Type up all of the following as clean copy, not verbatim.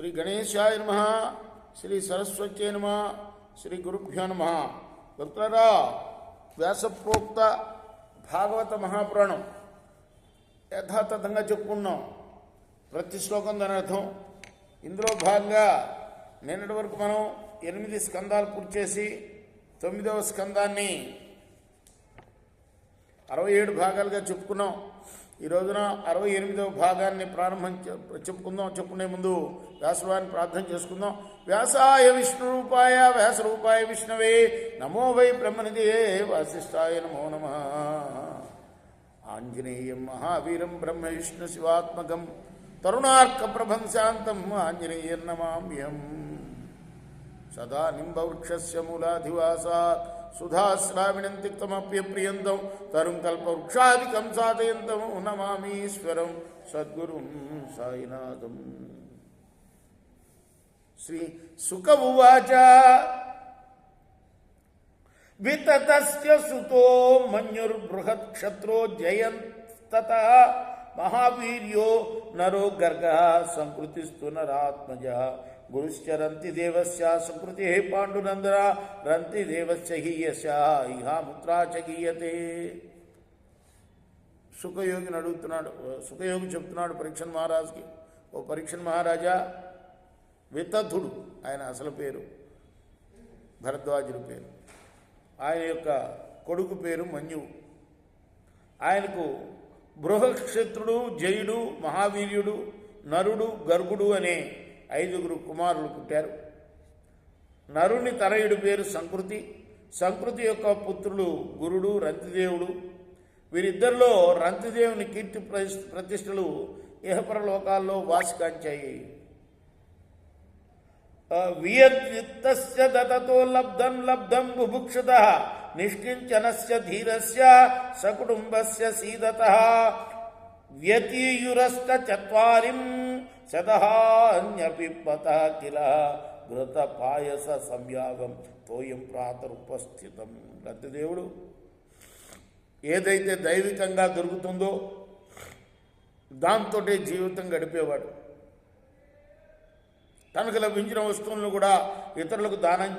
శ్రీ గణేశాయ నమః, శ్రీ సరస్వత్యై నమః, శ్రీ గురుభ్యో నమః. భక్తులారా, వ్యాసప్రోక్త భాగవత మహాపురాణం యథాతథంగా చెప్పుకున్నాం. ప్రతి శ్లోకం దాని అర్థం. ఇందులో భాగంగా నిన్నటి వరకు మనం 8 స్కందాలు పూర్తి చేసి 9వ స్కందాన్ని 67 భాగాలుగా చెప్పుకున్నాం. ఈ రోజున 68వ భాగాన్ని చెప్పుకునే ముందు వ్యాసవారిని ప్రార్థన చేసుకుందాం. వ్యాసాయ విష్ణురూపాయ వ్యాసరూపాయ విష్ణవే నమో వై బ్రహ్మనిధియే వాసిష్ఠాయ నమో నమః. ఆంజనేయం మహావీరం బ్రహ్మ విష్ణు శివాత్మకం తరుణార్క ప్రభం శాంతం ఆంజనేయం నమామ్యం. సదా నింబవృక్షస్య మూలాధివాసాత్ సుధాశ్రావిణం తిక్తమప్యప్రియంతం తరుం కల్పవృక్షాదికం సాధయంతం నమామీశ్వరం సద్గురుం సాయినాథం. శ్రీ శుక ఉవాచ వితతస్య సుతో మన్యుర్బృహత్క్షత్రో జయంతతః మహావీర్యో నరో గర్గః సంకృతిస్తు నరాత్మజః గురుశ్చ రంతిదేవస్య సుకృతి పాండునందన రంతిదేవస్య హి యస్య ఇహాముత్రా చ గీయతే. సుఖయోగిని అడుగుతున్నాడు. సుఖయోగి చెప్తున్నాడు పరీక్షణ్ మహారాజుకి, ఓ పరీక్షణ్ మహారాజా, వితథుడు ఆయన అసలు పేరు, భరద్వాజుడి పేరు. ఆయన యొక్క కొడుకు పేరు మన్యువు. ఆయనకు బృహక్షత్రుడు, జయుడు, మహావీర్యుడు, నరుడు, గర్గుడు అనే 5 కుమారులు పుట్టారు. నరుని తనయుడి పేరు సంకృతి. సంకృతి యొక్క పుత్రులు గురుడు, రంతిదేవుడు. వీరిద్దరిలో రంతిదేవుని కీర్తి ప్రతిష్టలు ఇహపర లోకాల్లో వాసికాంచాయి. వియత్యుక్తస్య దతతో లబ్ధం లబ్ధం బుభుక్షతః నిష్కించనస్య ధీరస్య సకుటుంబస్య సీదతః వ్యతీయురస్త చత్వారిం శతహాన్యపిప్పత కిల ఘృత పాయస సంయాగం తోయం ప్రాతరుపస్థితం. రంతిదేవుడు ఏదైతే దైవికంగా దొరుకుతుందో దాంతోటే జీవితం గడిపేవాడు. తనకు లభించిన వస్తువులను కూడా ఇతరులకు దానం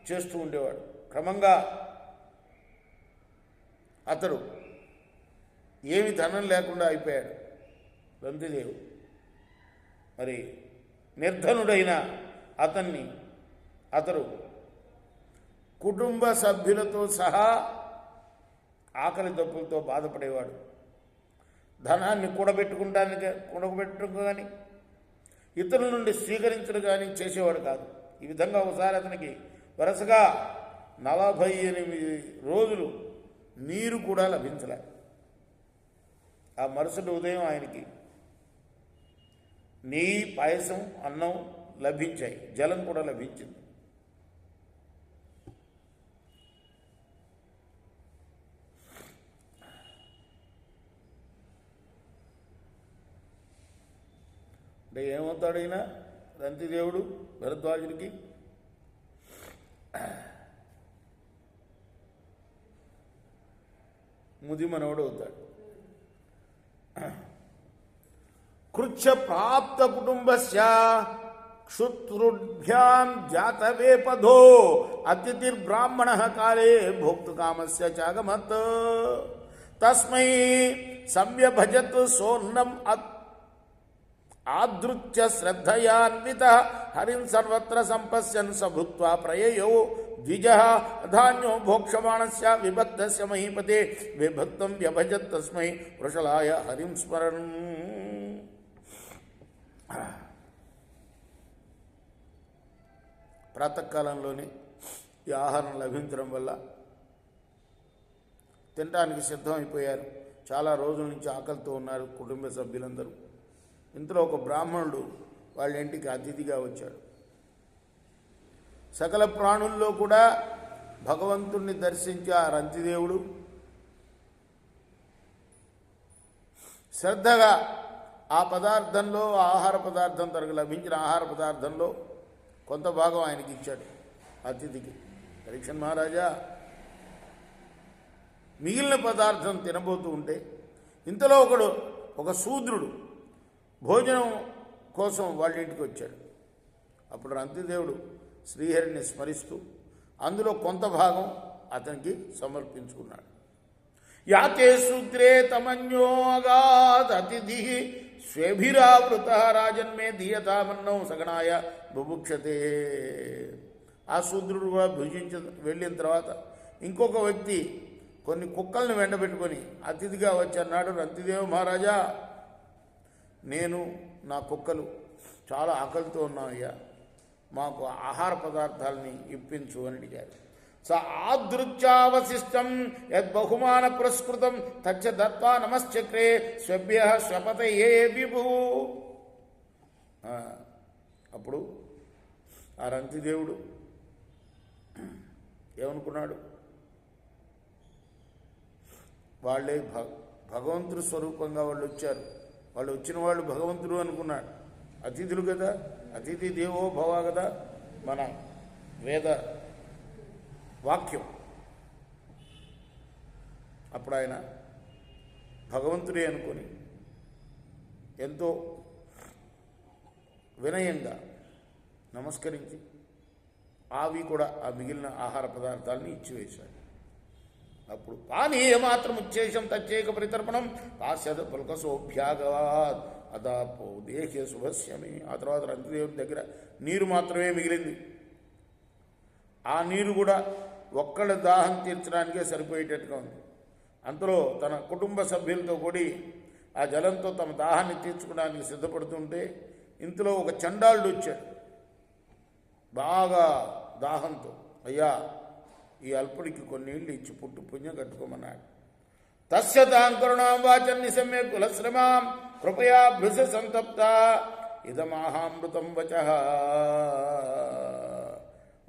చేస్తూ ఉండేవాడు. క్రమంగా అతడు ఏమి ధనం లేకుండా అయిపోయాడు రంతిదేవుడు. మరి నిర్ధనుడైన అతడు కుటుంబ సభ్యులతో సహా ఆకలి దప్పులతో బాధపడేవాడు. ధనాన్ని కూడబెట్టుకు కానీ ఇతరుల నుండి స్వీకరించడం కానీ చేసేవాడు కాదు. ఈ విధంగా ఒకసారి అతనికి వరుసగా 48 రోజులు నీరు కూడా లభించలే. ఆ మరుసటి ఉదయం ఆయనకి నెయ్యి, పాయసం, అన్నం లభించాయి, జలం కూడా లభించింది. అంటే ఏమవుతాడు ఈయన రంతిదేవుడు భరద్వాజుడికి? ముదిమనవుడు అవుతాడు. కృచ్ఛ ప్రాప్త కుటుంబస్య క్షుత్రుభ్యాం జాతవేపథో అతిథిర్బ్రాహ్మణః కాలే భోక్తుకామస్య చాగమత్ తస్మై సంవ్యభజత్ సోర్ణం ఆదృత్య శ్రద్ధయాన్వితః హరిం సర్వత్ర సంపశ్యన్ సభూత్వా ప్రయయో ద్విజః ధాన్యో భోక్షమాణస్య విభక్తస్య మహీపతే విభక్తం వ్యభజత్ తస్మై వృషలాయ హరిం స్మరన్. ప్రాతకాలంలోనే ఈ ఆహారం లభించడం వల్ల తినడానికి సిద్ధమైపోయారు. చాలా రోజుల నుంచి ఆకలితో ఉన్నారు కుటుంబ సభ్యులందరూ. ఇంతలో ఒక బ్రాహ్మణుడు వాళ్ళ ఇంటికి అతిథిగా వచ్చాడు. సకల ప్రాణుల్లో కూడా భగవంతుణ్ణి దర్శించే ఆ రంతిదేవుడు శ్రద్ధగా ఆ పదార్థంలో, ఆహార పదార్థం తనకు లభించిన ఆహార పదార్థంలో కొంత భాగం ఆయనకి ఇచ్చాడు అతిథికి. పరీక్షణ్ మహారాజా మిగిలిన పదార్థం తినబోతూ ఉంటే ఇంతలో ఒక శూద్రుడు భోజనం కోసం వాళ్ళ ఇంటికి వచ్చాడు. అప్పుడు రంతిదేవుడు శ్రీహరిని స్మరిస్తూ అందులో కొంత భాగం అతనికి సమర్పించుకున్నాడు. యాతే శూద్రే తమన్యోగాద్ అతిథి స్వేభిరావృత రాజన్మే దీయతామన్నం సగణాయ బుభుక్షతే. ఆ శూద్రుడు కూడా భుజించి వెళ్ళిన తర్వాత ఇంకొక వ్యక్తి కొన్ని కుక్కల్ని వెంటబెట్టుకొని అతిథిగా వచ్చి అన్నాడు, రంతిదేవ మహారాజా, నేను నా కుక్కలు చాలా ఆకలితో ఉన్నామయ్యా, మాకు ఆహార పదార్థాలని ఇప్పించు అని అడిగారు. స ఆదృత్యావశిష్టం యద్బహుమాన పురస్కృతం తచ్చ దత్వా నమశ్చక్రే స్వభ్య స్వపతయే విభు. అప్పుడు ఆ రంతిదేవుడు ఏమనుకున్నాడు, వాళ్ళే భగవంతుడు స్వరూపంగా వాళ్ళు వచ్చారు, వాళ్ళు వచ్చిన వాళ్ళు భగవంతుడు అనుకున్నాడు. అతిథులు కదా, అతిథి దేవో భవ కదా మన వేద వాక్యం. అప్పుడు ఆయన భగవంతుడే అనుకొని ఎంతో వినయంగా నమస్కరించి అవి కూడా ఆ మిగిలిన ఆహార పదార్థాలని ఇచ్చివేశాడు. అప్పుడు పానీయ మాత్రం ఉచ్చేషం తచ్చేక పరితర్పణం పాశ్యత పులకసోభ్యాగవాద్ అదాపో దేహ్య శుభస్యమి. ఆ తర్వాత రంతిదేవుని దగ్గర నీరు మాత్రమే మిగిలింది. ఆ నీరు కూడా ఒక్కళ్ళ దాహం తీర్చడానికే సరిపోయేటట్టుగా ఉంది. అంతలో తన కుటుంబ సభ్యులతో కూడి ఆ జలంతో తమ దాహాన్ని తీర్చుకోవడానికి సిద్ధపడుతుంటే ఇంతలో ఒక చండాలుడు వచ్చాడు బాగా దాహంతో. అయ్యా, ఈ అల్పుడికి కొన్ని నీళ్ళు ఇచ్చి పుట్టు పుణ్యం కట్టుకోమన్నాడు. తస్య తాం కరుణాం వాచన్ నిశమ్య కులశ్రమాం కృపయా భృశ సంతప్త ఇదమాహామృతం వచ.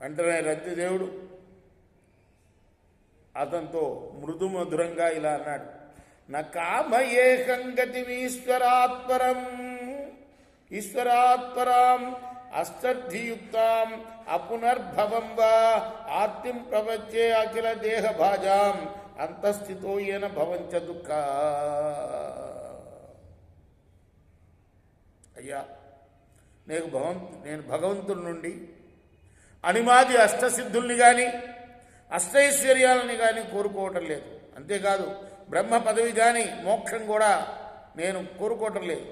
వెంటనే రంతిదేవుడు అతనితో మృదు మధురంగా ఇలా అన్నాడు, నకామయేహం గతిమీశ్వరాత్పరం ఈశ్వరాత్పరాం అష్టర్థియుక్తాం అపునర్భవం వా ఆర్తిం ప్రవచ్చే అఖిల దేహ భాజాం అంతస్థితో ఏన భవంచ దుఃఖ. అయ్యా, నేను భగవంతుడి నుండి అనిమాది అష్టసిద్ధుల్ని కానీ అష్టైశ్వర్యాలని కానీ కోరుకోవటం లేదు. అంతేకాదు బ్రహ్మ పదవి కానీ మోక్షం కూడా నేను కోరుకోవటం లేదు.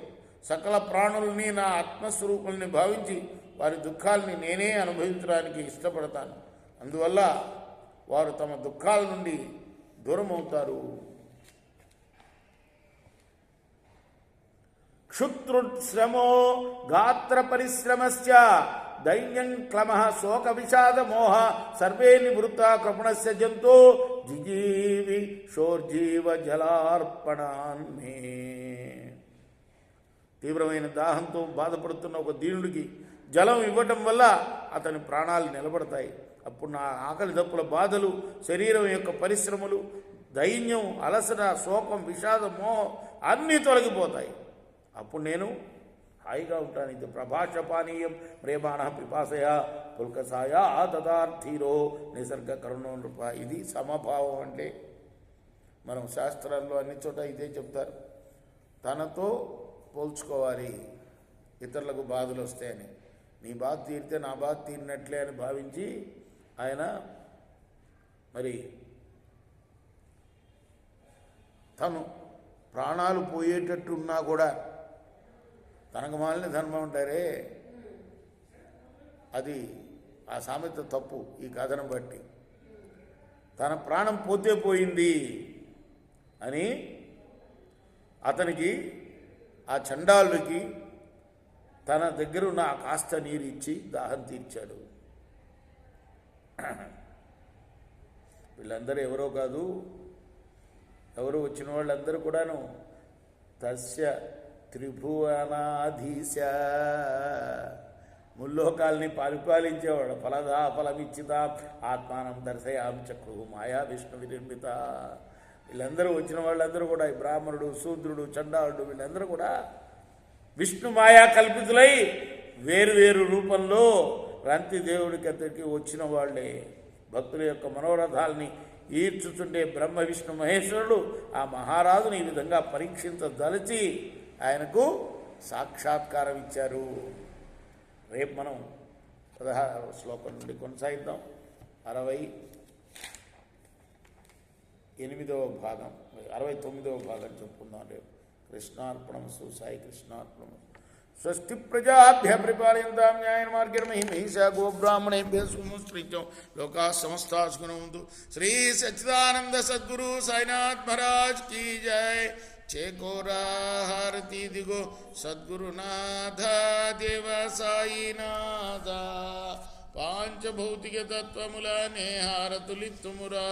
సకల ప్రాణుల్ని నా ఆత్మస్వరూపుల్ని భావించి వారి దుఃఖాలని నేనే అనుభవించడానికి ఇష్టపడతాను. అందువల్ల వారు తమ దుఃఖాల నుండి దూరం అవుతారు. క్షుత్రుశ్రమో గాత్ర పరిశ్రమశ్చ దైన్యం క్లమః శోక విషాద మోహ సర్వే నివృత్త కృపణస్య జంతో జిజీవి షోర్జీవ జలార్పణాన్మే. తీవ్రమైన దాహంతో బాధపడుతున్న ఒక దీనుడికి జలం ఇవ్వటం వల్ల అతని ప్రాణాలు నిలబడతాయి. అప్పుడు నా ఆకలి దప్పుల బాధలు, శరీరం యొక్క పరిశ్రమలు, దైన్యం, అలసట, శోకం, విషాదం, మోహం అన్నీ తొలగిపోతాయి. అప్పుడు నేను హాయిగా ఉంటాను. ఇది ప్రభాష పానీయం ప్రేమాణ పిపాసయ పుల్కసాయ తదార్థీరో నిసర్గ కరుణో నృప. ఇది సమభావం అంటే. మనం శాస్త్రాల్లో అన్ని చోట ఇదే చెప్తారు, తనతో పోల్చుకోవాలి. ఇతరులకు బాధలు వస్తాయని, నీ బాధ తీరితే నా బాధ తీరినట్లే అని భావించి ఆయన మరి తను ప్రాణాలు పోయేటట్టున్నా కూడా తనకు మాలిన ధర్మం అంటారే, అది ఆ సామెత తప్పు. ఈ కథను బట్టి తన ప్రాణం పోతే పోయింది అని అతనికి, ఆ చండాలుడికి తన దగ్గర ఉన్న ఆ కాస్త నీరు ఇచ్చి దాహం తీర్చాడు. వీళ్ళందరూ ఎవరో కాదు, ఎవరు వచ్చిన వాళ్ళందరూ కూడాను తస్య త్రిభువనాధీశ, ముల్లోకాల్ని పరిపాలించేవాడు. ఫలదా ఫలమిచ్చిత ఆత్మానం దర్శయాం చక్రు మాయా విష్ణు వినిర్మిత. వీళ్ళందరూ వచ్చిన వాళ్ళందరూ కూడా, ఈ బ్రాహ్మణుడు, శూద్రుడు, చండాలుడు, వీళ్ళందరూ కూడా విష్ణు మాయా కల్పితులై వేరువేరు రూపంలో రంతిదేవుడికి అతడికి వచ్చిన వాళ్ళే. భక్తుల యొక్క మనోరథాలని ఈడ్చుతుండే బ్రహ్మ విష్ణు మహేశ్వరుడు ఆ మహారాజుని ఈ విధంగా పరీక్షించదలచి ఆయనకు సాక్షాత్కారం ఇచ్చారు. రేపు మనం 16వ శ్లోకం నుండి కొనసాగిద్దాం. 68వ భాగం 69వ భాగం చెప్పుకుందాం రేపు. కృష్ణార్పణమస్తు. సాయి కృష్ణార్పణమస్తు. స్వస్తి ప్రజాభ్య పరిపాలయంతాం న్యాయ మార్గేణ మహిషా గోబ్రాహ్మణేభ్య సుముస్త్రీత్యం లోకా సమస్తా సుఖినోంతు. శ్రీ సచ్చిదానంద సద్గురు సాయినాథ్ మహారాజ్ की जय. చేకోరా హారతి దిగో సద్గురునాథ దేవ సాయినాథ. పాంచభౌతిక తత్వములనే హారతులిత్తుమురా.